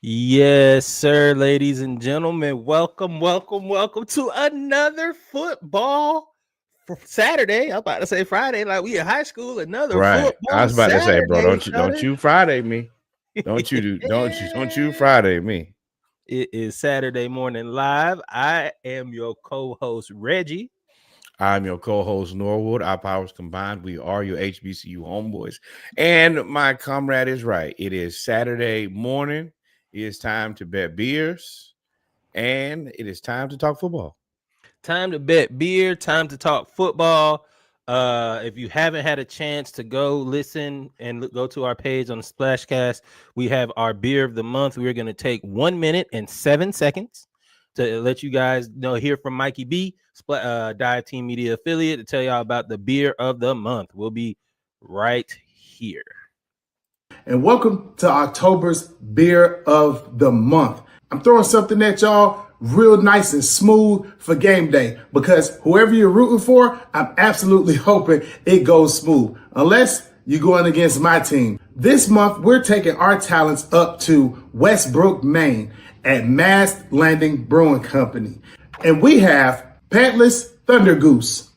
Yes, sir, ladies and gentlemen. Welcome to another football Saturday. I'm about to say Friday, like we in high school. Another Right. I football was about to say, bro, Saturday, don't brother. you Friday me. Don't you Friday me. It is Saturday morning live. I am your co-host Reggie. I'm your co-host Norwood. Our powers combined, we are your HBCU homeboys. And my comrade is right. It is Saturday morning. It is time to bet beers, and it is time to talk football. Time to bet beer, time to talk football. If you haven't had a chance to go listen and go to our page on the Splashcast, we have our beer of the month. We're going to take 1 minute and 7 seconds to let you guys know, hear from Mikey B, Dive Team Media affiliate, to tell y'all about the beer of the month. We'll be right here. And welcome to October's Beer of the Month. I'm throwing something at y'all real nice and smooth for game day because whoever you're rooting for, I'm absolutely hoping it goes smooth. Unless you're going against my team. This month, we're taking our talents up to Westbrook, Maine at Mast Landing Brewing Company. And we have Pantless Thunder Goose.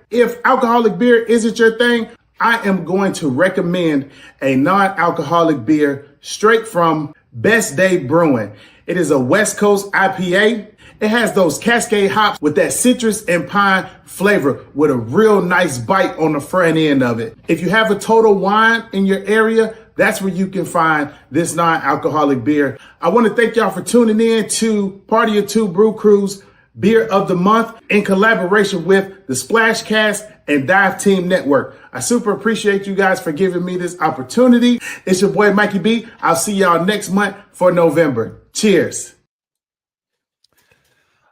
If alcoholic beer isn't your thing, I am going to recommend a non-alcoholic beer straight from Best Day Brewing. It is a West Coast IPA. It has those Cascade hops with that citrus and pine flavor with a real nice bite on the front end of it. If you have a Total Wine in your area, that's where you can find this non-alcoholic beer. I want to thank y'all for tuning in to Party of Two Brew Crew's Beer of the Month in collaboration with the Splashcast and Dive Team Network. I super appreciate you guys for giving me this opportunity. It's your boy Mikey B. I'll see y'all next month for November. Cheers.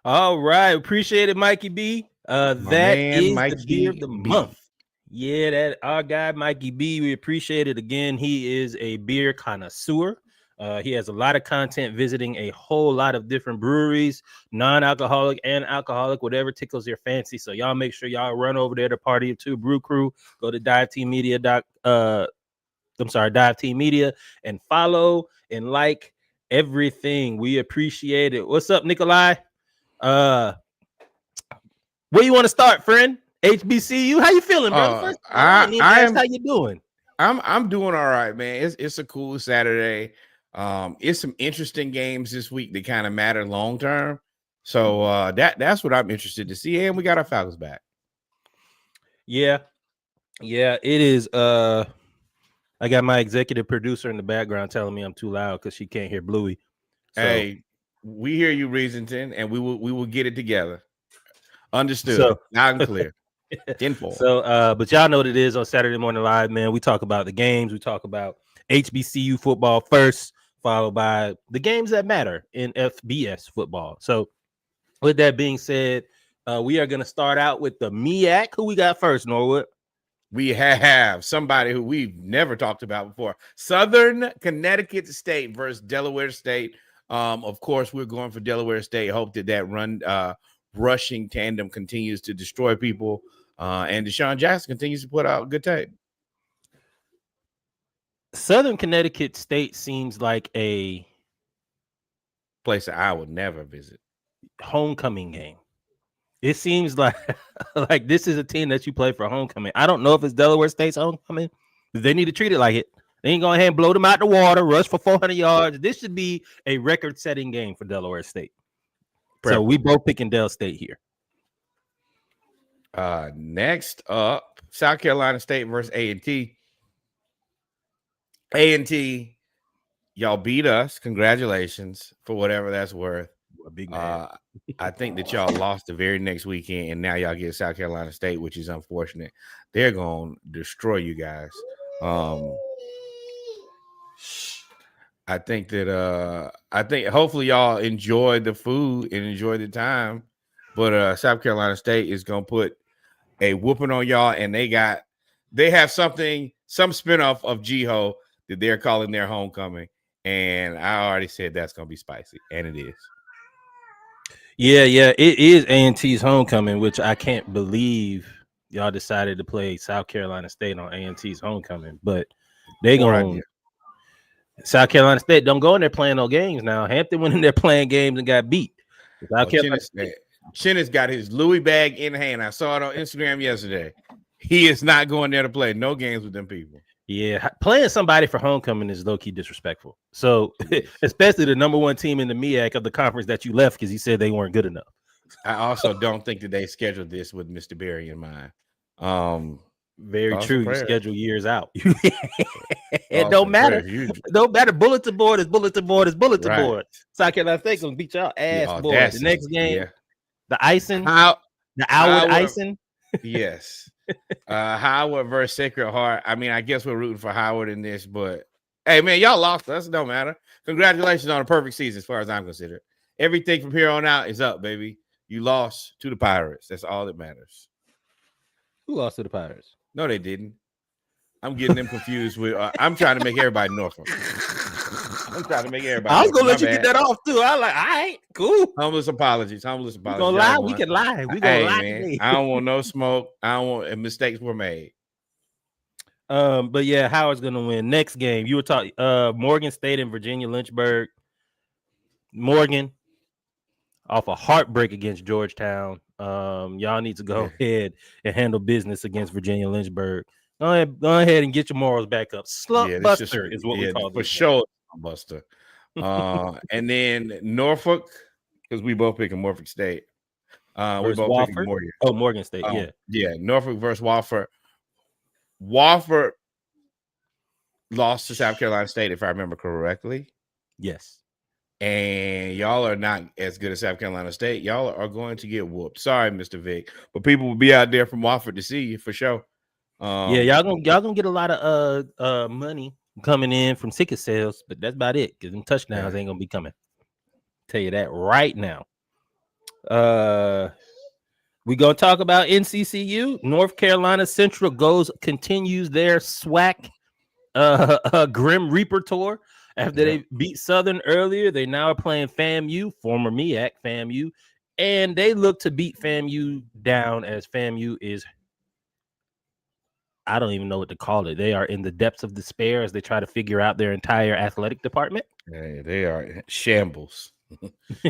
All right. Appreciate it, Mikey B. That is Mikey the beer of the B. month. Yeah, that our guy Mikey B. We appreciate it again. He is a beer connoisseur. He has a lot of content visiting a whole lot of different breweries, non-alcoholic and alcoholic, whatever tickles your fancy. So y'all make sure y'all run over there to Party of Two Brew Crew. Go to Dive Team Media. Dive Team Media, and follow and like everything. We appreciate it. What's up, Nikolai? Where you want to start, friend? HBCU, how you feeling, bro? First, I need to ask how you doing. I'm doing all right, man. It's a cool Saturday. It's some interesting games this week that kind of matter long term. So that's what I'm interested to see. And we got our Falcons back. Yeah, it is. I got my executive producer in the background telling me I'm too loud because she can't hear Bluey. So, hey, we hear you, Reasonton, and we will get it together. Understood. So, loud and clear. So, but y'all know what it is on Saturday Morning Live, man. We talk about the games. We talk about HBCU football first, followed by the games that matter in FBS football. So, with that being said, we are going to start out with the MEAC. Who we got first, Norwood? We have somebody who we've never talked about before. Southern Connecticut State versus Delaware State. Of course, we're going for Delaware State. Hope that rushing tandem continues to destroy people. And Deshaun Jackson continues to put out good tape. Southern Connecticut State seems like a place that I would never visit. Homecoming game. It seems like this is a team that you play for homecoming. I don't know if it's Delaware State's homecoming. They need to treat it like it. They ain't going ahead and blow them out the water, rush for 400 yards. This should be a record-setting game for Delaware State. So we both picking Del State here. Next up, South Carolina State versus A&T. A&T, y'all beat us. Congratulations for whatever that's worth. A big man. I think that y'all lost the very next weekend, and now y'all get South Carolina State, which is unfortunate. They're going to destroy you guys. I think hopefully y'all enjoy the food and enjoy the time, but South Carolina State is going to put a whooping on y'all, and they have some spinoff of Jiho that they're calling their homecoming, and I already said that's going to be spicy, and it is. Yeah, it is A&T's homecoming, which I can't believe y'all decided to play South Carolina State on A&T's homecoming, but they're going South Carolina State don't go in there playing no games now. Hampton went in there playing games and got beat. South Carolina State. Chennis got his Louis bag in hand. I saw it on Instagram yesterday. He is not going there to play no games with them people. Yeah, playing somebody for homecoming is low-key disrespectful. So, especially the number one team in the MEAC of the conference that you left because you said they weren't good enough. I also don't think that they scheduled this with Mr. Berry in mind. Very true. You schedule years out. It Awesome don't matter. Prayer. Don't matter. Bulletin board is bulletin board is bulletin board. South Carolina State gonna beat y'all ass board. The next game, the icing, the Howard icing. Yes. Howard versus Sacred Heart. I mean, I guess we're rooting for Howard in this, but hey, man, y'all lost us. It don't matter. Congratulations on a perfect season, as far as I'm considered. Everything from here on out is up, baby. You lost to the Pirates. That's all that matters. Who lost to the Pirates? No, they didn't. I'm getting them confused with. I'm trying to make everybody Norfolk. I'm trying to make everybody. I was gonna let you get that off too. I like, all right, cool. Humblest apologies. We gonna lie. We can lie. We gonna lie. Man, I don't want no smoke. I don't want mistakes were made. But yeah, Howard's gonna win. Next game, you were talking Morgan State and Virginia Lynchburg. Morgan off a heartbreak against Georgetown. Y'all need to go ahead and handle business against Virginia Lynchburg. Go ahead and get your morals back up. Slump buster is what we call it. For sure, buster. And then Norfolk, because we both picking Norfolk State. We both picking Morgan. Oh, Morgan State, yeah. Norfolk versus Wofford. Wofford lost to South Carolina State, if I remember correctly. Yes. And y'all are not as good as South Carolina State. Y'all are going to get whooped. Sorry, Mr. Vic, but people will be out there from Wofford to see you for sure. Y'all gonna get a lot of money coming in from ticket sales, but that's about it because them touchdowns ain't gonna be coming. Tell you that right now. We gonna talk about NCCU. North Carolina Central continues their SWAC Grim Reaper tour. After they beat Southern earlier, they now are playing FAMU, former MEAC FAMU, and they look to beat FAMU down as FAMU is. I don't even know what to call it. They are in the depths of despair as they try to figure out their entire athletic department. Hey, they are shambles.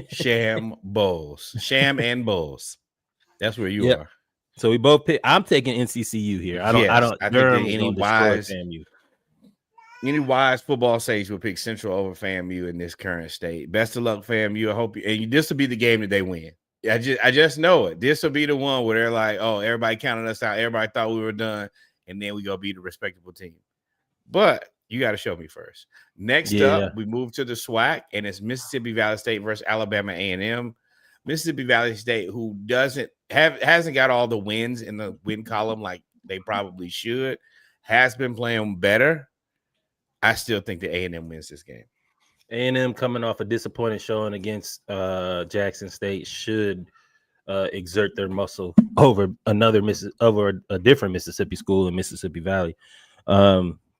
Shambles. Sham and bulls. That's where you are. So we both pick. I'm taking NCCU here. I don't think any wise football sage would pick Central over FAMU in this current state. Best of luck, FAMU. I hope this will be the game that they win. I just know it. This will be the one where they're like, oh, everybody counted us out. Everybody thought we were done. And then we go beat a respectable team. But you got to show me first. Next up, we move to the SWAC, and it's Mississippi Valley State versus Alabama A&M. Mississippi Valley State, who hasn't got all the wins in the win column like they probably should, has been playing better. I still think that A&M wins this game. A&M coming off a disappointing showing against Jackson State should exert their muscle over a different Mississippi school in Mississippi Valley.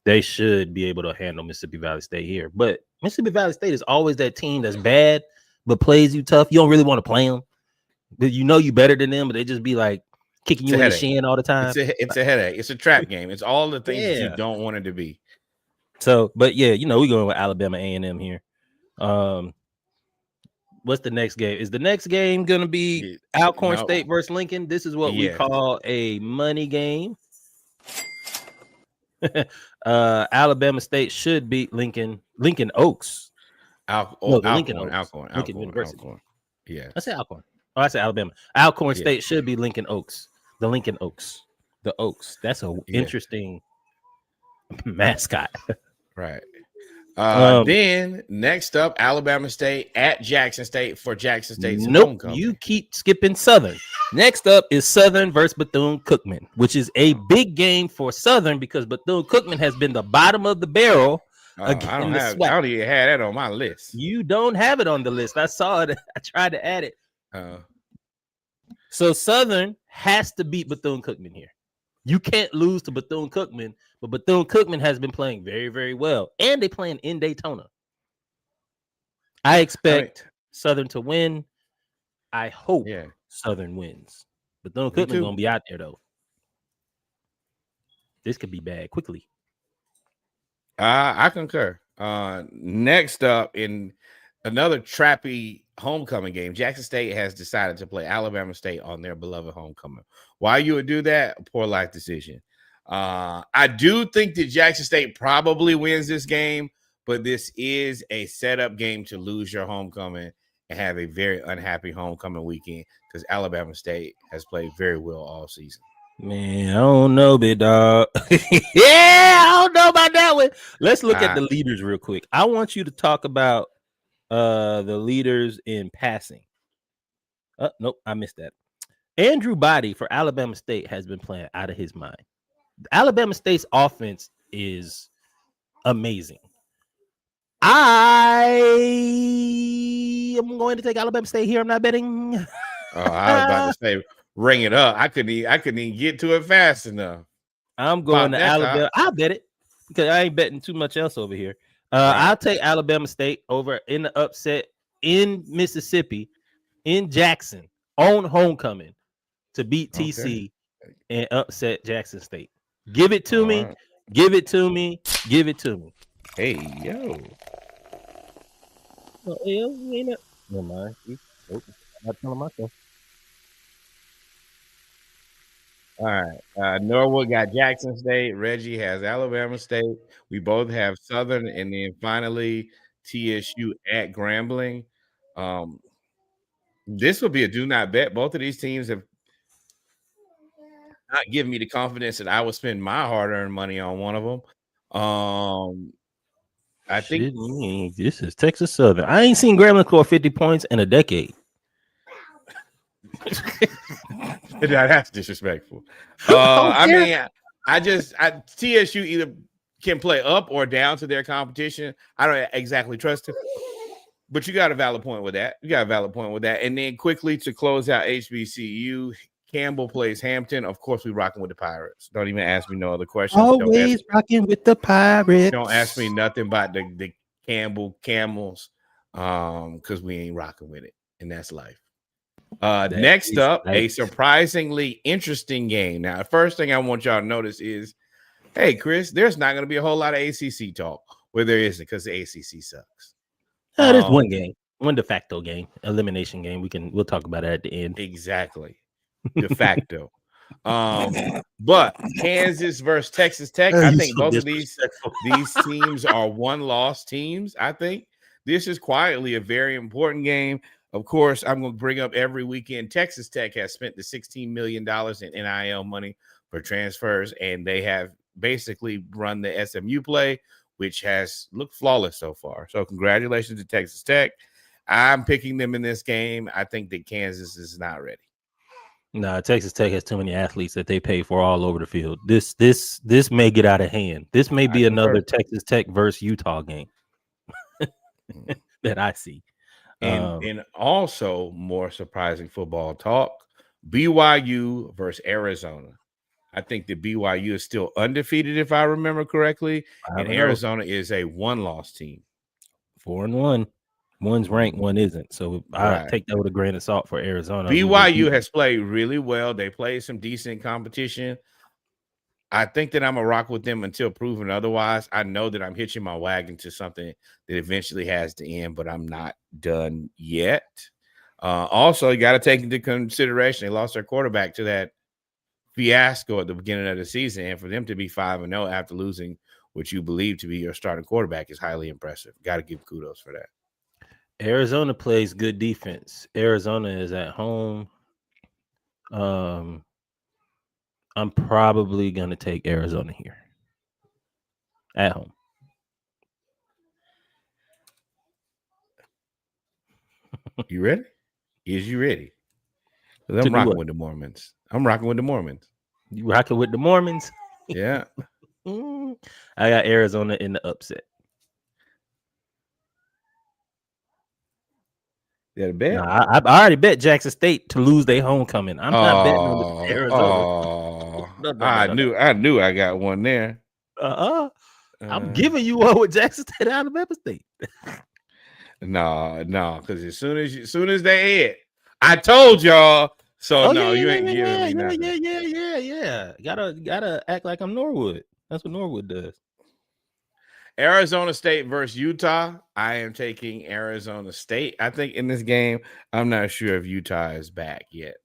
They should be able to handle Mississippi Valley State here. But Mississippi Valley State is always that team that's bad but plays you tough. You don't really want to play them. You know you better than them, but they just be like kicking you in the shin all the time. It's a headache. It's a trap game. It's all the things that you don't want it to be. So, but yeah, we're going with Alabama A&M here. What's the next game? Is the next game going to be Alcorn State versus Lincoln? This is what we call a money game. Alabama State should beat Lincoln Oaks. Alcorn University. Alcorn. Yeah. I said Alcorn. Oh, I said Alabama. Alcorn State should be Lincoln Oaks. The Lincoln Oaks. The Oaks. That's an interesting mascot. Right. Then next up, Alabama State at Jackson State for Jackson State's homecoming. You keep skipping Southern. Next up is Southern versus Bethune-Cookman, which is a big game for Southern because Bethune-Cookman has been the bottom of the barrel. I don't even have that on my list. You don't have it on the list. I saw it. I tried to add it. So Southern has to beat Bethune-Cookman here. You can't lose to Bethune-Cookman, but Bethune-Cookman has been playing very, very well. And they're playing in Daytona. I expect Southern to win. I hope Southern wins. Bethune-Cookman going to be out there, though. This could be bad quickly. I concur. Next up, in another trappy homecoming game, Jackson State has decided to play Alabama State on their beloved homecoming. Why you would do that? A poor life decision. I do think that Jackson State probably wins this game, but this is a setup game to lose your homecoming and have a very unhappy homecoming weekend because Alabama State has played very well all season. Man, I don't know, big dog. I don't know about that one. Let's look at the leaders real quick. I want you to talk about the leaders in passing. Nope, I missed that. Andrew Body for Alabama State has been playing out of his mind. Alabama State's offense is amazing. I am going to take Alabama State here. I'm not betting. I was about to say, ring it up. I couldn't even get to it fast enough. I'm going to Alabama. I'll bet it because I ain't betting too much else over here. I'll take Alabama State over in the upset in Mississippi, in Jackson, on homecoming to beat TC and upset Jackson State. Give it to me. Right. Give it to me. Give it to me. Hey, yo. Oh, never mind. Nope. I'm not telling myself. All right. Norwood got Jackson State. Reggie has Alabama State. We both have Southern, and then finally TSU at Grambling. This will be a do not bet. Both of these teams have not given me the confidence that I would spend my hard-earned money on one of them. I think this is Texas Southern. I ain't seen Grambling score 50 points in a decade. That's disrespectful. I mean, TSU either can play up or down to their competition. I don't exactly trust it, but you got a valid point with that. And then quickly to close out HBCU, Campbell plays Hampton. Of course, we rocking with the Pirates. Don't even ask me no other questions. Always rocking with the Pirates. Don't ask me nothing about the Campbell Camels, because we ain't rocking with it, and that's life. Next up, a surprisingly interesting game. Now, the first thing I want y'all to notice is, hey, Chris, there's not going to be a whole lot of ACC talk. Well, there isn't because the ACC sucks. There's one game, one de facto game, elimination game. We'll talk about it at the end. Exactly, de facto. But Kansas versus Texas Tech, I think both of these teams are one-loss teams. I think this is quietly a very important game. Of course, I'm going to bring up every weekend. Texas Tech has spent the $16 million in NIL money for transfers, and they have basically run the SMU play, which has looked flawless so far. So congratulations to Texas Tech. I'm picking them in this game. I think that Kansas is not ready. No, Texas Tech has too many athletes that they pay for all over the field. This may get out of hand. This may be another Texas Tech versus Utah game that I see. And also more surprising football talk, BYU versus Arizona. I think that BYU is still undefeated, if I remember correctly, and Arizona is a one-loss team. 4-1. One's ranked, one isn't. So I take that with a grain of salt for Arizona. BYU has played really well. They played some decent competition. I think that I'm a rock with them until proven otherwise. I know that I'm hitching my wagon to something that eventually has to end, but I'm not done yet. Also, you got to take into consideration they lost their quarterback to that fiasco at the beginning of the season, and for them to be 5-0 after losing what you believe to be your starting quarterback is highly impressive. Got to give kudos for that. Arizona plays good defense. Arizona is at home. I'm probably going to take Arizona here at home. You ready? Is you ready? I'm rocking with the Mormons. I'm rocking with the Mormons. You rocking with the Mormons? Yeah. I got Arizona in the upset. You got a bet? No, I already bet Jackson State to lose their homecoming. I'm not betting on Arizona. No. I knew I got one there. I'm giving you one with Jackson State out of Alabama State. No, because as soon as they hit, I told y'all. So you ain't giving me nothing. Yeah. Gotta act like I'm Norwood. That's what Norwood does. Arizona State versus Utah. I am taking Arizona State. I think in this game, I'm not sure if Utah is back yet.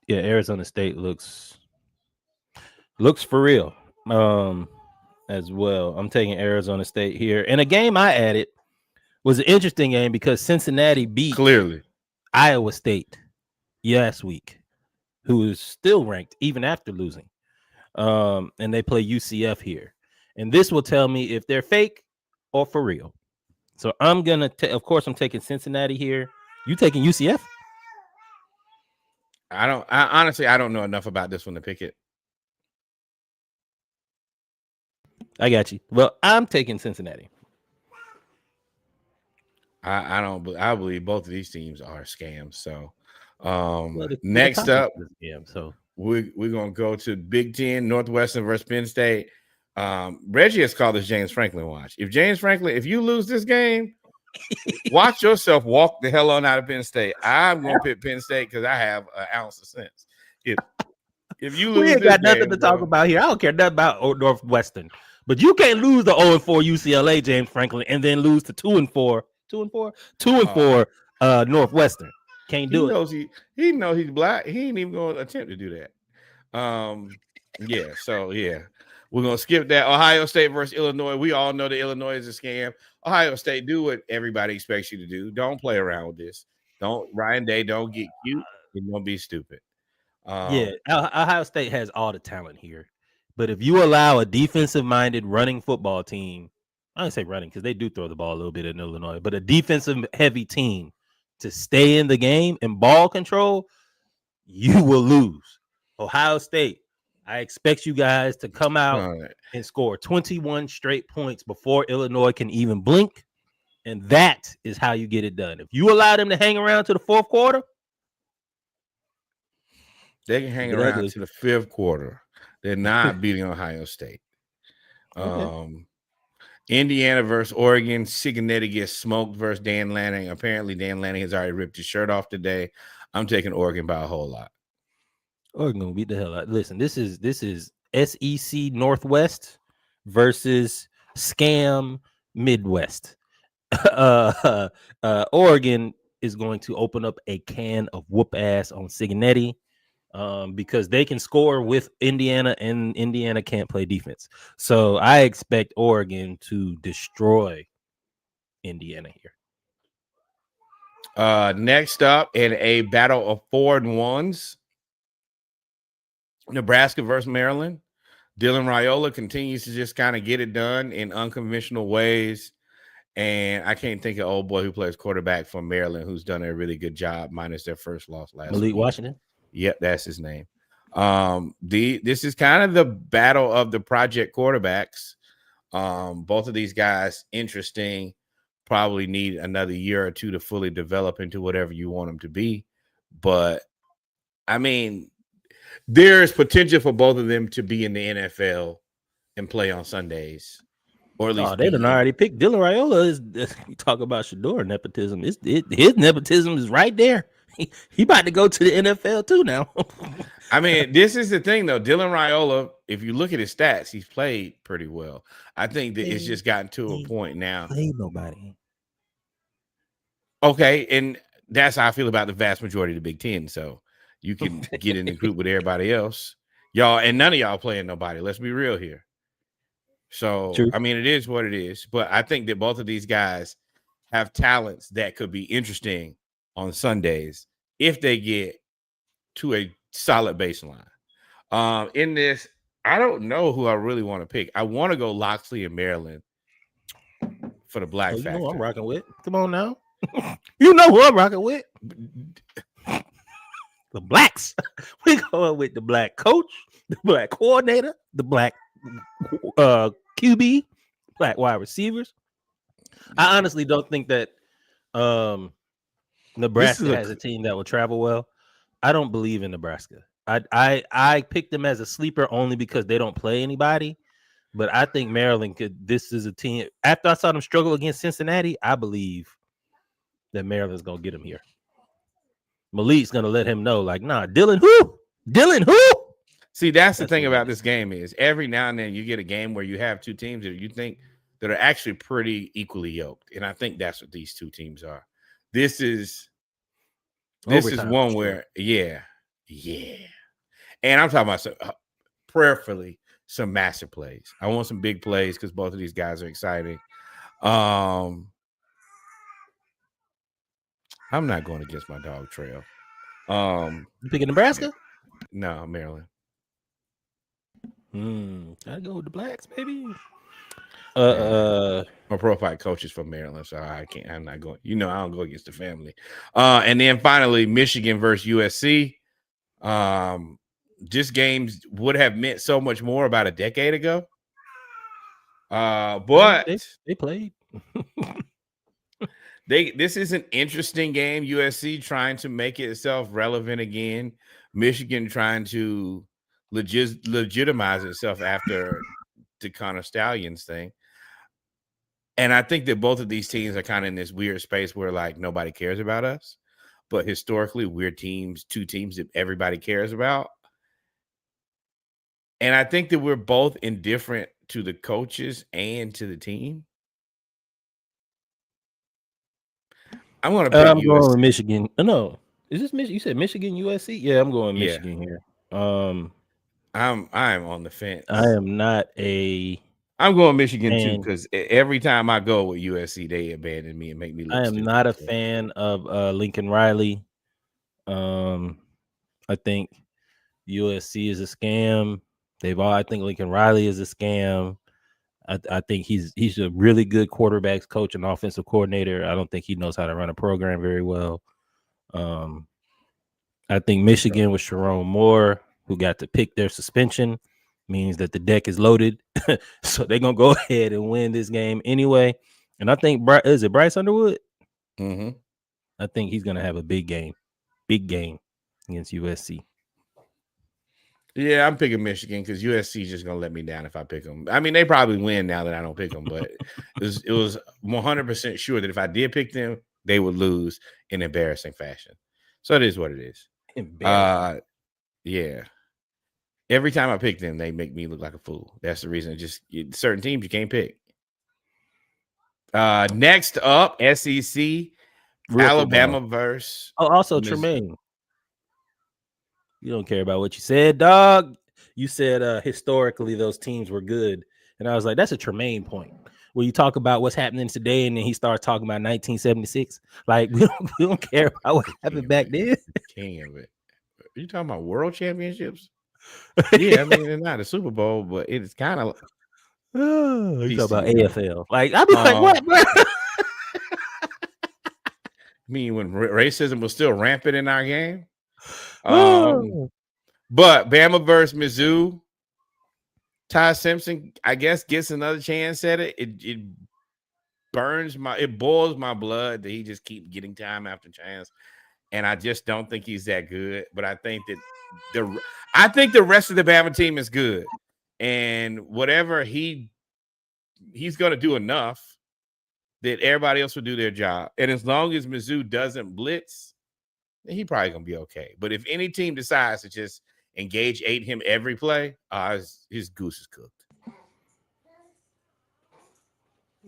Yeah, Arizona State looks for real. As well. I'm taking Arizona State here. And a game I added was an interesting game because Cincinnati beat Clearly, Iowa State last week, who is still ranked even after losing. And they play UCF here. And this will tell me if they're fake or for real. So I'm gonna of course I'm taking Cincinnati here. You taking UCF? I honestly don't know enough about this one to pick it. I got you. Well, I'm taking Cincinnati. I don't. I believe both of these teams are scams. So, Well, next up, so we're gonna go to Big Ten, Northwestern versus Penn State. Reggie has called this James Franklin watch. If you lose this game, watch yourself walk the hell on out of Penn State. I'm gonna pick Penn State because I have an ounce of sense. If you lose, we ain't got nothing to talk about here. I don't care nothing about Northwestern, but you can't lose the 0-4 UCLA, James Franklin, and then lose to 2-4 Northwestern. Can't do it. He knows he's black. He ain't even going to attempt to do that. We're gonna skip that. Ohio State versus Illinois. We all know that Illinois is a scam. Ohio State, do what everybody expects you to do. Don't play around with this. Ryan Day, don't get cute and don't be stupid. Ohio State has all the talent here, but if you allow a defensive-minded running football team, I don't say running because they do throw the ball a little bit in Illinois, but a defensive-heavy team to stay in the game and ball control, you will lose. Ohio State, I expect you guys to come out and score 21 straight points before Illinois can even blink, and that is how you get it done. If you allow them to hang around to the fourth quarter, they can hang around to the fifth quarter. They're not beating Ohio State. Okay. Indiana versus Oregon. Cincinnati gets smoked versus Dan Lanning. Apparently, Dan Lanning has already ripped his shirt off today. I'm taking Oregon by a whole lot. Oregon gonna beat the hell out. Listen, this is SEC Northwest versus Scam Midwest. Oregon is going to open up a can of whoop ass on Cincinnati. Because they can score with Indiana and Indiana can't play defense. So I expect Oregon to destroy Indiana here. Next up in a battle of 4-1s, Nebraska versus Maryland. Dylan Raiola continues to just kind of get it done in unconventional ways. And I can't think of old boy who plays quarterback for Maryland who's done a really good job minus their first loss last week. Malik Washington. Yep, that's his name. This is kind of the battle of the project quarterbacks. Both of these guys, interesting, probably need another year or two to fully develop into whatever you want them to be. But I mean, there's potential for both of them to be in the NFL and play on Sundays. Or at least they done already picked Dylan Raiola. You talk about Shador nepotism. His nepotism is right there. He about to go to the NFL too now. I mean, this is the thing though. Dylan Raiola, if you look at his stats, he's played pretty well. I think that it's just gotten to a point now. Played nobody. Okay, and that's how I feel about the vast majority of the Big Ten. So you can get in the group with everybody else, y'all, and none of y'all playing nobody. Let's be real here. So true. I mean, it is what it is. But I think that both of these guys have talents that could be interesting on Sundays if they get to a solid baseline. In this, I don't know who I really want to pick. I want to go Loxley in Maryland for the black factor. You know who I'm rocking with. Come on now. You know who I'm rocking with. The blacks. We going with the black coach, the black coordinator, the black QB, black wide receivers. I honestly don't think that Nebraska has a team that will travel well. I don't believe in Nebraska. I picked them as a sleeper only because they don't play anybody. But I think Maryland could. This is a team. After I saw them struggle against Cincinnati, I believe that Maryland's gonna get him here. Malik's gonna let him know, like, nah, Dylan who? See, that's the thing about this game is every now and then you get a game where you have two teams that you think that are actually pretty equally yoked, and I think that's what these two teams are. This is Overtime, one sure. where, yeah, and I'm talking about prayerfully some massive plays. I want some big plays because both of these guys are exciting. I'm not going against my dog trail. You picking Nebraska? No, Maryland. Gotta go with the Blacks, baby. My pro fight coach is from Maryland, so I can't. I'm not going. I don't go against the family. And then finally, Michigan versus USC. This games would have meant so much more about a decade ago. But they played. This is an interesting game. USC trying to make itself relevant again. Michigan trying to legitimize itself after the Connor Stallions thing. And I think that both of these teams are kind of in this weird space where like nobody cares about us. But historically, we're two teams that everybody cares about. And I think that we're both indifferent to the coaches and to the team. I'm going with Michigan. No, is this Michigan? You said Michigan, USC? Yeah, I'm going Michigan here. I'm on the fence. I am not I'm going Michigan too because every time I go with USC, they abandon me and make me look stupid. I am not a fan of Lincoln Riley. I think USC is a scam. I think Lincoln Riley is a scam. I think he's a really good quarterbacks coach and offensive coordinator. I don't think he knows how to run a program very well. I think Michigan with Sharon Moore, who got to pick their suspension, means that the deck is loaded. So they're going to go ahead and win this game anyway. And I think, is it Bryce Underwood? Mm-hmm. I think he's going to have a big game against USC. Yeah, I'm picking Michigan because USC is just going to let me down if I pick them. I mean, they probably win now that I don't pick them, but it was 100% sure that if I did pick them, they would lose in embarrassing fashion. So it is what it is. Yeah. Every time I pick them, they make me look like a fool. That's the reason. Certain teams you can't pick. Next up, SEC, Alabama versus. Oh, also Tremaine. You don't care about what you said, dog. You said historically those teams were good. And I was like, that's a Tremaine point. Where you talk about what's happening today, and then he starts talking about 1976. Like, we don't care about what happened back then. King of it. Are you talking about world championships? Yeah, I mean, it's not a Super Bowl, but it's kind of. You talk about AFL. Like, I'd be like, what, bro? I mean, when racism was still rampant in our game. But Bama versus Mizzou, Ty Simpson, I guess, gets another chance at it. It boils my blood that he just keeps getting time after chance. And I just don't think he's that good. But I think that the rest of the Bama team is good. And whatever he's going to do enough that everybody else will do their job. And as long as Mizzou doesn't blitz, then he probably going to be okay. But if any team decides to just engage him every play, his goose is cooked.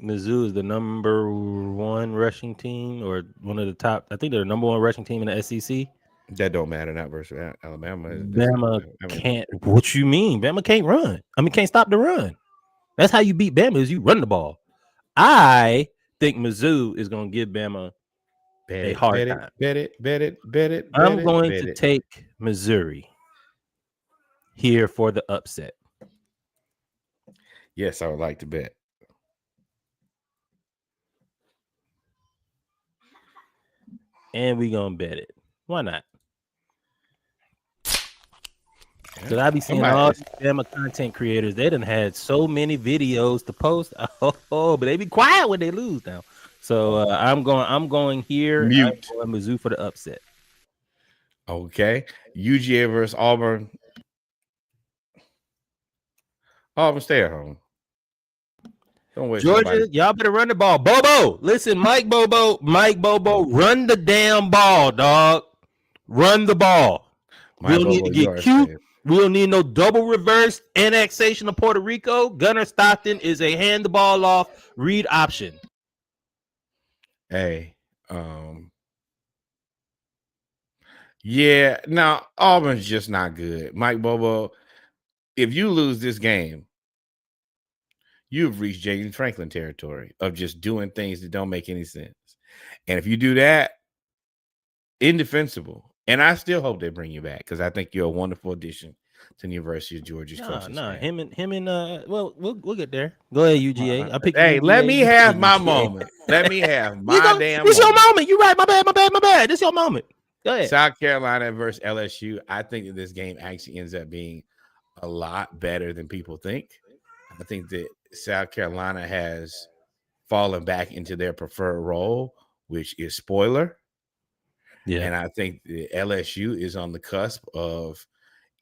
Mizzou is the number one rushing team, or one of the top. I think they're the number one rushing team in the SEC. That don't matter, not versus Alabama. Bama can't. What you mean? Bama can't run. I mean, can't stop the run. That's how you beat Bama, is you run the ball. I think Mizzou is going to give Bama a hard time. Bet it. I'm going to take Missouri here for the upset. Yes, I would like to bet. And we going to bet it. Why not? Because I be seeing all these Bama content creators. They done had so many videos to post. But they be quiet when they lose now. So I'm going here. Mute. I'm going Mizzou for the upset. Okay. UGA versus Auburn. Auburn, stay at home. Don't waste Georgia, somebody. y'all better run the ball. Bobo, listen, Mike Bobo, run the damn ball, dog. Run the ball. We'll need to get cute. We don't need no double reverse annexation of Puerto Rico. Gunnar Stockton is a hand the ball off read option. Hey, yeah, now Auburn's just not good. Mike Bobo, if you lose this game, you've reached James Franklin territory of just doing things that don't make any sense. And if you do that, indefensible. And I still hope they bring you back because I think you're a wonderful addition to the University of Georgia's coaching staff. Him and well, we'll get there. Go ahead, UGA. I picked Hey, UGA. let me have my moment. Let me have my damn This moment. your moment. You right. My bad. This your moment. Go ahead. South Carolina versus LSU. I think that this game actually ends up being a lot better than people think. I think that South Carolina has fallen back into their preferred role, which is spoiler. Yeah. And I think the LSU is on the cusp of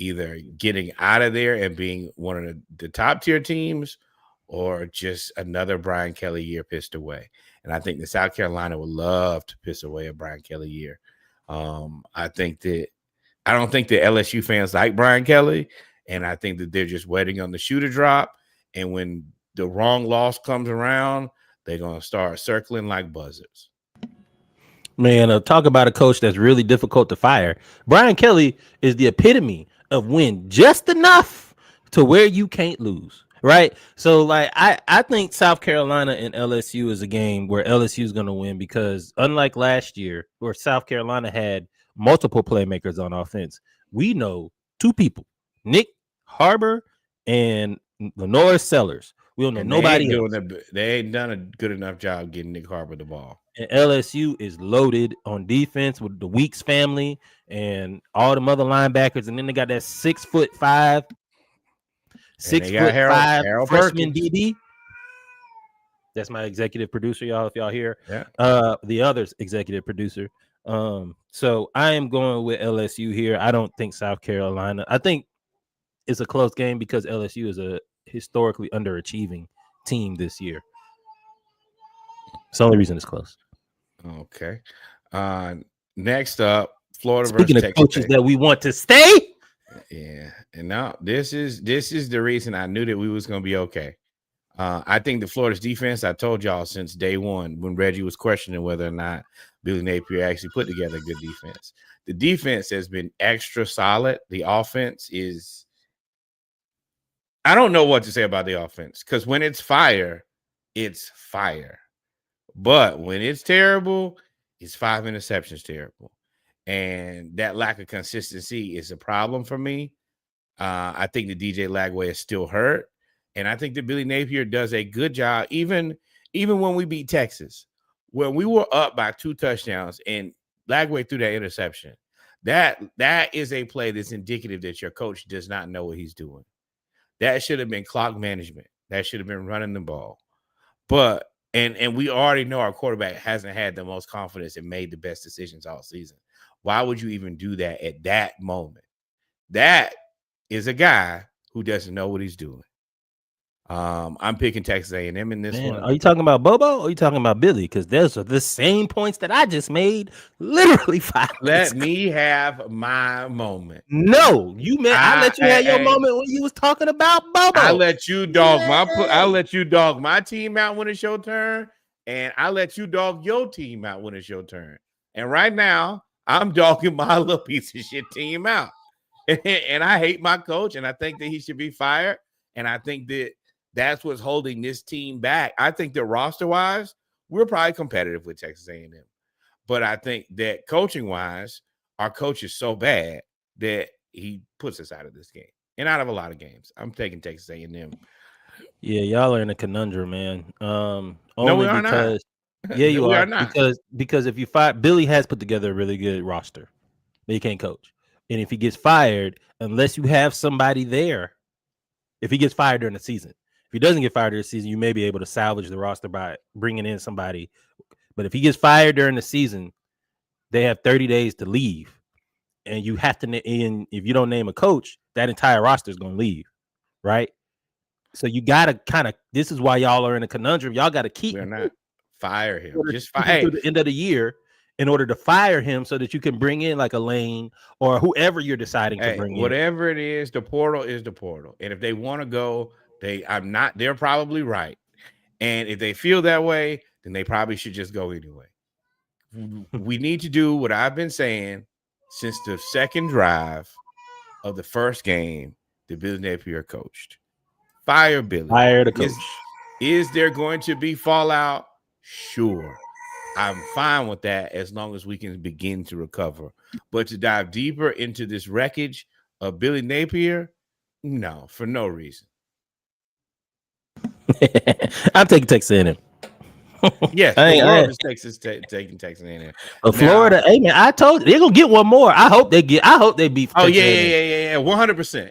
either getting out of there and being one of the top tier teams or just another Brian Kelly year pissed away. And I think that South Carolina would love to piss away a Brian Kelly year. I don't think the LSU fans like Brian Kelly, and I think that they're just waiting on the shoe to drop. And when the wrong loss comes around, they're going to start circling like buzzards. Man, talk about a coach that's really difficult to fire. Brian Kelly is the epitome of win just enough to where you can't lose, right? So, like, I think South Carolina and LSU is a game where LSU is going to win because unlike last year where South Carolina had multiple playmakers on offense, we know two people, Nick Harbor and Lenore Sellers. We don't know nobody else. They ain't done a good enough job getting Nick Harbor the ball. And LSU is loaded on defense with the Weeks family and all the other linebackers, and then they got that 6'5", Harold freshman Perkins. DB. That's my executive producer, y'all. If y'all hear, yeah. The other's executive producer. So I am going with LSU here. I don't think South Carolina. I think it's a close game because LSU is a historically underachieving team this year. It's the only reason it's close. Okay. Next up, Florida Speaking versus of Texas coaches Tech. that we want to stay. Yeah. And now this is the reason I knew that we was going to be okay. I think the Florida's defense, I told y'all since day one when Reggie was questioning whether or not Billy Napier actually put together a good defense. The defense has been extra solid. The offense is, I don't know what to say about the offense because when it's fire, it's fire. But when it's terrible, it's 5 interceptions terrible. And that lack of consistency is a problem for me. I think the DJ Lagway is still hurt. And I think that Billy Napier does a good job, even when we beat Texas, when we were up by 2 touchdowns and Lagway threw that interception. That is a play that's indicative that your coach does not know what he's doing. That should have been clock management. That should have been running the ball. But and we already know our quarterback hasn't had the most confidence and made the best decisions all season. Why would you even do that at that moment? That is a guy who doesn't know what he's doing. I'm picking Texas A&M in this one. Are you talking about Bobo or are you talking about Billy? Because those are the same points that I just made literally 5 minutes Let me have my moment. No, you meant I let you have your moment when you was talking about Bobo. I let you dog my team out when it's your turn, and I let you dog your team out when it's your turn. And right now, I'm dogging my little piece of shit team out. And I hate my coach, and I think that he should be fired. And I think that that's what's holding this team back. I think that roster-wise, we're probably competitive with Texas A&M. But I think that coaching-wise, our coach is so bad that he puts us out of this game and out of a lot of games. I'm taking Texas A&M. Yeah, y'all are in a conundrum, man. No, we are not. Yeah, you we are not. Because if you fire Billy has put together a really good roster, but he can't coach. And if he gets fired, unless you have somebody there, if he gets fired during the season, if he doesn't get fired during the season, you may be able to salvage the roster by bringing in somebody. But if he gets fired during the season, they have 30 days to leave. And you have to, and if you don't name a coach, that entire roster is going to leave, right? So you got to kind of, this is why y'all are in a conundrum. Y'all got to keep. We're not. Fire him. Just fire. Through the end of the year. in order to fire him so that you can bring in like a Lane or whoever you're deciding to Hey, bring in. whatever it is, the portal is the portal. And if they want to go, they're probably right. And if they feel that way, then they probably should just go anyway. We need to do what I've been saying since the second drive of the first game that Billy Napier coached. Fire Billy. Fire the coach. Is there going to be fallout? Sure. I'm fine with that as long as we can begin to recover. But to dive deeper into this wreckage of Billy Napier, no, for no reason. I'm taking Texas A&M. Yes, the world is Texas taking Texas A&M. Florida, hey man, I told you they're gonna get one more. I hope they beat. Oh yeah, 100%.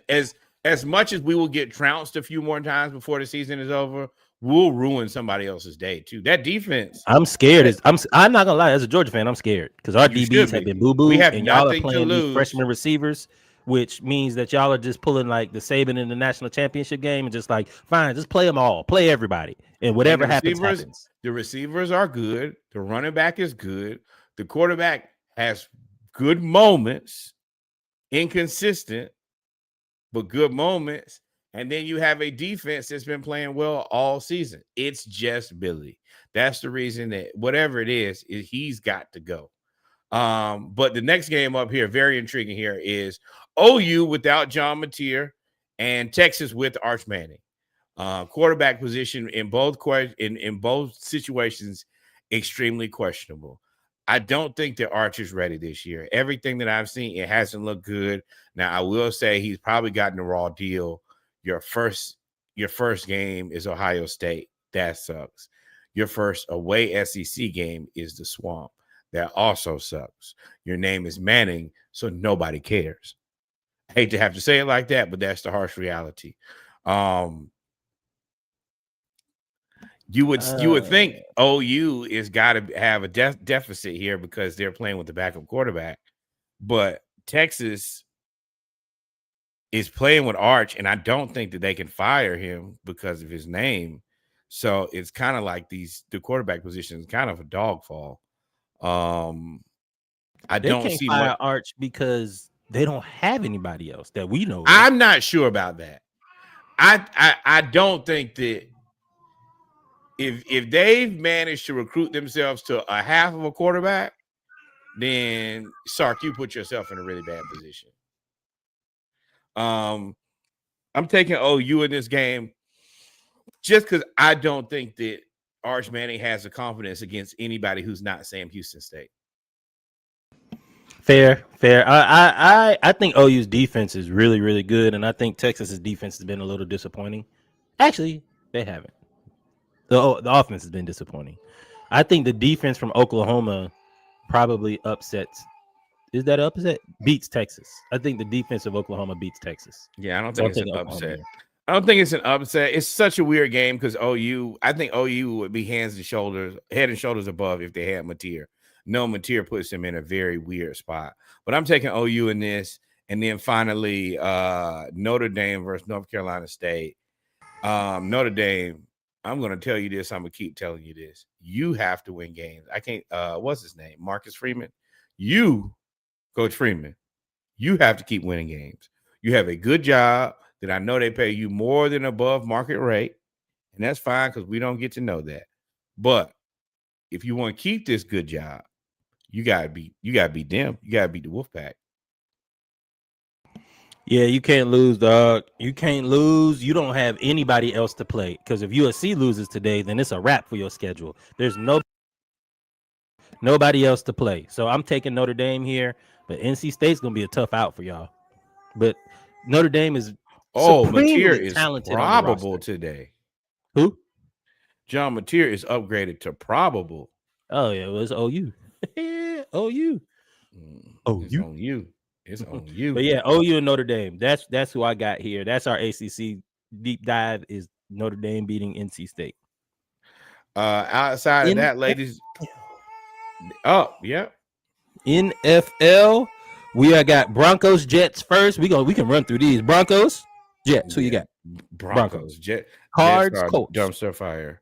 As much as we will get trounced a few more times before the season is over, we'll ruin somebody else's day too. That defense, I'm scared. I'm not gonna lie. As a Georgia fan, I'm scared because our DBs have been boo boo, and y'all are playing these freshman receivers, which means that y'all are just pulling like the Saban in the national championship game and just like, fine, just play them all, play everybody, and whatever happens. The receivers are good. The running back is good. The quarterback has good moments, inconsistent, but good moments. And then you have a defense that's been playing well all season. It's just Billy. That's the reason that whatever it is he's got to go. But the next game up here, very intriguing here, is OU without John Mateer and Texas with Arch Manning. Quarterback position in both situations, extremely questionable. I don't think that Arch is ready this year. Everything that I've seen, it hasn't looked good. Now, I will say he's probably gotten a raw deal. Your first game is Ohio State. That sucks. Your first away SEC game is the Swamp. That also sucks. Your name is Manning, so nobody cares. I hate to have to say it like that, but that's the harsh reality. You would think OU is got to have a deficit here because they're playing with the backup quarterback, but Texas is playing with Arch, and I don't think that they can fire him because of his name. So it's kind of like the quarterback position is kind of a dogfall. They don't see fire Arch because they don't have anybody else that we know. I'm not sure about that. I don't think that if they've managed to recruit themselves to a half of a quarterback, then Sark, you put yourself in a really bad position. I'm taking OU in this game just because I don't think that Arch Manning has the confidence against anybody who's not Sam Houston State. Fair. I think OU's defense is really, really good, and I think Texas's defense has been a little disappointing. Actually, they haven't. The offense has been disappointing. I think the defense from Oklahoma probably upsets. Is that upset? Beats Texas. I think the defense of Oklahoma beats Texas. Yeah, I don't think it's an upset. I don't think it's an upset. It's such a weird game because I think OU would be head and shoulders above if they had Mateer. No, Mateer puts him in a very weird spot. But I'm taking OU in this. And then finally, Notre Dame versus North Carolina State. Notre Dame, I'm going to tell you this. I'm going to keep telling you this. You have to win games. I can't, what's his name? Marcus Freeman. Coach Freeman, you have to keep winning games. You have a good job that I know they pay you more than above market rate. And that's fine because we don't get to know that. But if you want to keep this good job, you gotta beat them. You gotta beat the Wolfpack. Yeah, you can't lose, dog. You can't lose. You don't have anybody else to play. Because if USC loses today, then it's a wrap for your schedule. There's nobody else to play. So I'm taking Notre Dame here, but NC State's gonna be a tough out for y'all. But Notre Dame is Mateer is probable today. Who? John Mateer is upgraded to probable. Oh yeah, well, it's OU. OU. It's on you. It's on you. But yeah, OU and Notre Dame. That's who I got here. That's our ACC deep dive. Is Notre Dame beating NC State? Outside of that, ladies. Oh yeah. NFL. We got Broncos, Jets first. We can run through these. Broncos, Jets. Who you got? Broncos. Cards, Colts. Dumpster fire.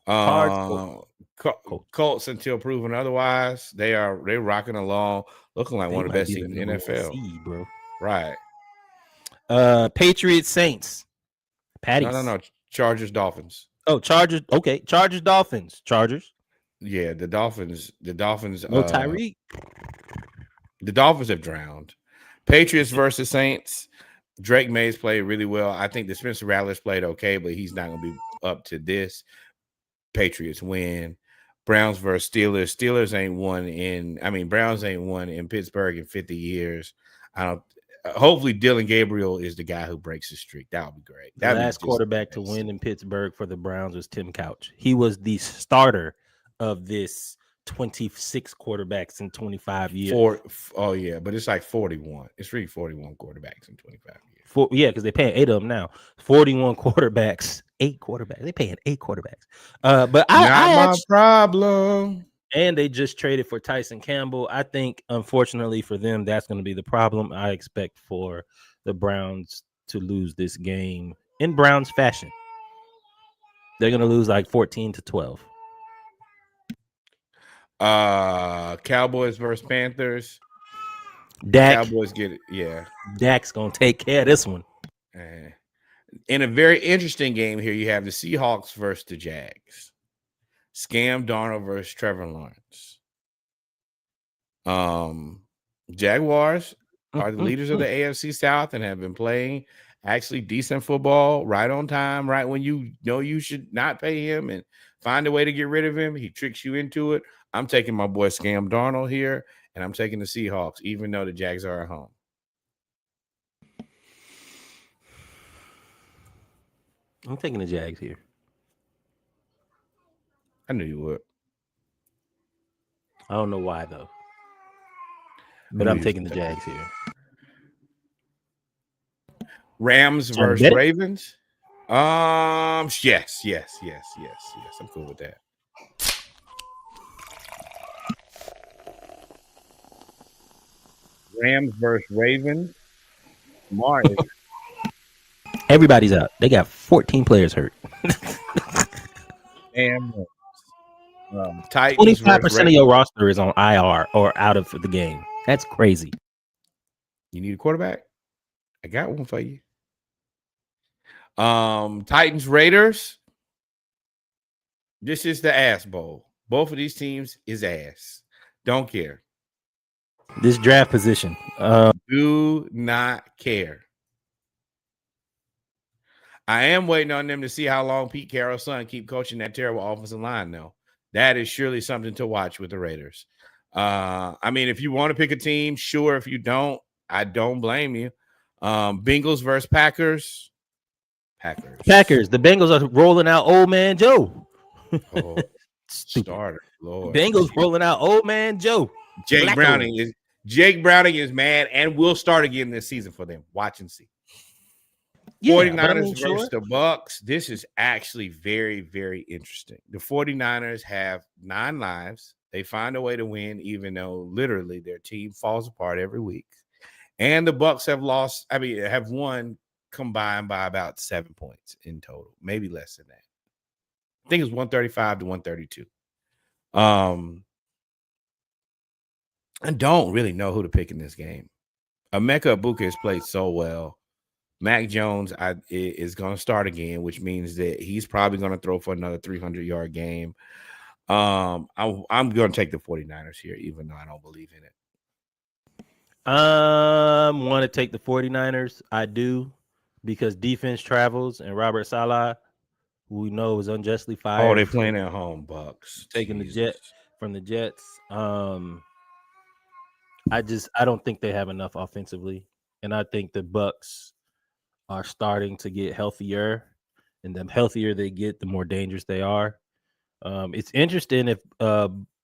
Cards, Colts. Colts until proven otherwise. They're rocking along, looking like They one of the might best be the teams in the number one NFL. seed, bro. Right. Patriots, Saints. Patties. No. Chargers, Dolphins. Oh, Chargers. Okay, Chargers, Dolphins. Chargers. Yeah, the Dolphins. No Tyreek. The Dolphins have drowned. Patriots versus Saints. Drake Mays played really well. I think the Spencer Rattler's played okay, but he's not going to be up to this. Patriots win. Browns versus Steelers. Browns ain't won in Pittsburgh in 50 years. Hopefully Dylan Gabriel is the guy who breaks the streak. That would be great. The last quarterback to win in Pittsburgh for the Browns was Tim Couch. He was the starter of this 26 quarterbacks in 25 years. But it's like 41. It's really 41 quarterbacks in 25 years. Because they're paying 8 of them now. 41 quarterbacks, 8 quarterbacks. They're paying 8 quarterbacks. But my problem. And they just traded for Tyson Campbell. I think, unfortunately for them, that's going to be the problem. I expect for the Browns to lose this game in Browns fashion. They're going to lose like 14-12. Cowboys versus Panthers. Cowboys get it. Yeah. Dak's going to take care of this one. In a very interesting game here, you have the Seahawks versus the Jags. Scam Darnold versus Trevor Lawrence. Jaguars are the leaders of the AFC South and have been playing actually decent football right on time, right when you know you should not pay him and find a way to get rid of him. He tricks you into it. I'm taking my boy Scam Darnold here, and I'm taking the Seahawks, even though the Jags are at home. I'm taking the Jags here. I knew you would. I don't know why, though. But I'm taking the Jags here. Rams versus Ravens. Yes. I'm cool with that. Rams versus Ravens. Martin. Everybody's out. They got 14 players hurt. And Titans 25% of your roster is on IR or out of the game. That's crazy. You need a quarterback? I got one for you. Titans Raiders. This is the ass bowl. Both of these teams is ass. Don't care. This draft position. Do not care. I am waiting on them to see how long Pete Carroll's son keep coaching that terrible offensive line, though. That is surely something to watch with the Raiders. If you want to pick a team, sure. If you don't, I don't blame you. Bengals versus Packers. Packers. The Bengals are rolling out old man Joe. Oh, starter, Lord. Bengals rolling out old man Joe. Jake Browning is mad and will start again this season for them. Watch and see. 49ers versus the Bucks. This is actually very, very interesting. The 49ers have 9 lives. They find a way to win, even though literally their team falls apart every week. And the Bucks have won combined by about 7 points in total, maybe less than that. I think it's 135-132. I don't really know who to pick in this game. Emeka Egbuka has played so well. Mac Jones is going to start again, which means that he's probably going to throw for another 300-yard game. I'm going to take the 49ers here, even though I don't believe in it. Want to take the 49ers. I do, because defense travels, and Robert Saleh, who we know is unjustly fired. Oh, they're playing at home, Bucks. Taking the Jets from the Jets. I don't think they have enough offensively, and I think the Bucks are starting to get healthier, and the healthier they get, the more dangerous they are. It's interesting if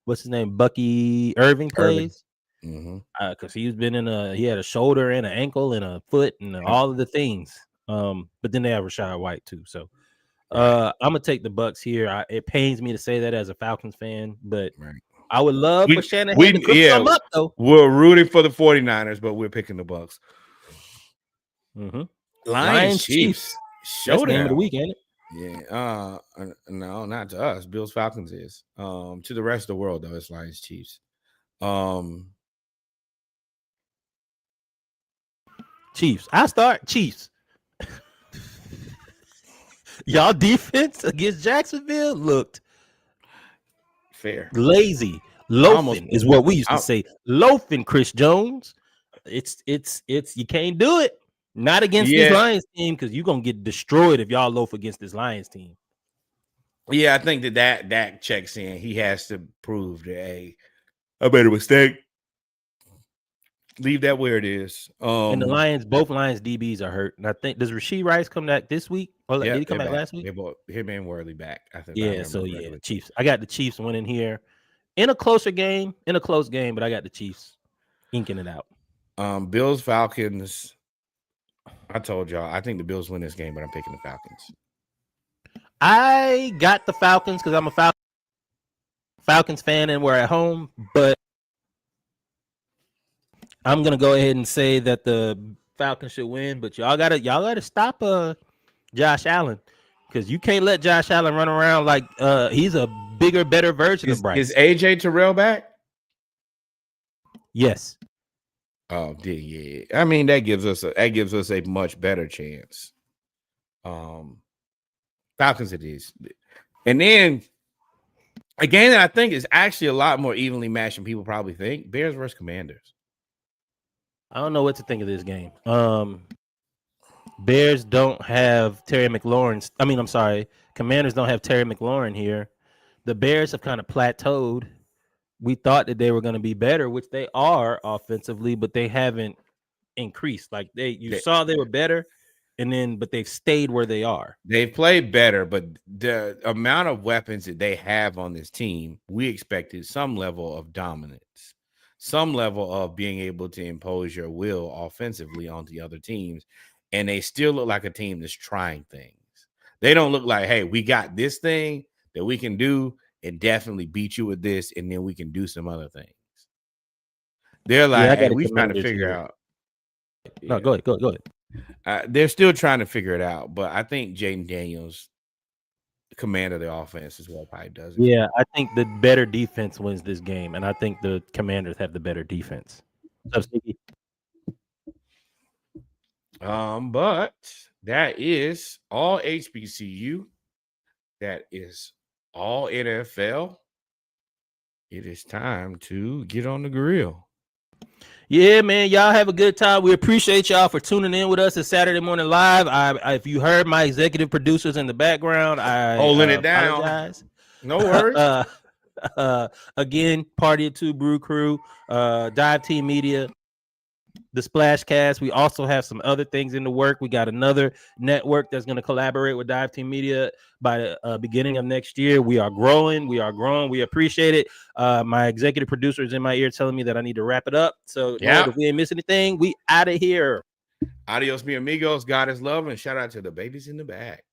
what's his name, Bucky Irving plays, because he's been he had a shoulder and an ankle and a foot and all of the things. But then they have Rashad White too. So I'm gonna take the Bucks here. It pains me to say that as a Falcons fan, but I would love for Shanahan to cook some up though. We're rooting for the 49ers, but we're picking the Bucks. Mm-hmm. Lions Chiefs. Showdown. Game of the week, ain't it? Yeah. No, not to us. Bills Falcons is. To the rest of the world though, it's Lions Chiefs. Chiefs. I start Chiefs. Y'all defense against Jacksonville looked fair. lazy. Loafing is what we used to say. Loafing, Chris Jones. It's you can't do it. Not against this Lions team, because you're gonna get destroyed if y'all loaf against this Lions team. Yeah, I think that checks in. He has to prove that I made a mistake. Leave that where it is. And the Lions, both Lions DBs are hurt. And I think, does Rashee Rice come back this week? Or did he come back last week? They both him and Worley back. I think. Yeah, so yeah, Chiefs. I got the Chiefs winning here in a close game, but I got the Chiefs inking it out. Bills Falcons. I told y'all, I think the Bills win this game, but I'm picking the Falcons. I got the Falcons because I'm a Falcons fan and we're at home, but I'm gonna go ahead and say that the Falcons should win. But y'all gotta stop Josh Allen, because you can't let Josh Allen run around like he's a bigger, better version of Bryce. Is AJ Terrell back? Yes. Oh, yeah. I mean, that gives us a much better chance. Falcons it is. And then a game that I think is actually a lot more evenly matched than people probably think. Bears versus Commanders. I don't know what to think of this game. Bears don't have Terry McLaurin. Commanders don't have Terry McLaurin here. The Bears have kind of plateaued. We thought that they were going to be better, which they are offensively, but they haven't increased. Like you saw they were better, but they've stayed where they are. They've played better, but the amount of weapons that they have on this team, we expected some level of dominance, some level of being able to impose your will offensively on the other teams. And they still look like a team that's trying things. They don't look like, hey, we got this thing that we can do and definitely beat you with this, and then we can do some other things. They're like, hey, we're trying to figure out. No, go ahead. They're still trying to figure it out, but I think Jaden Daniels, the commander of the offense, is what probably does it. Yeah, I think the better defense wins this game, and I think the Commanders have the better defense. What's up, Sneaky? But that is all HBCU. That is all NFL. It is time to get on the grill. Yeah, man, y'all have a good time. We appreciate y'all for tuning in with us at Saturday Morning Live. If you heard my executive producers in the background, I holding it down. Apologize. No worries. Again, Party of Two Brew Crew, Dive Team Media, the Splashcast. We also have some other things in the work. We got another network that's going to collaborate with Dive Team Media by the beginning of next year. We are growing. We appreciate it. My executive producer is in my ear telling me that I need to wrap it up. So Lord, if we ain't miss anything, we out of here. Adios, mi amigos. God is love, and shout out to the babies in the back.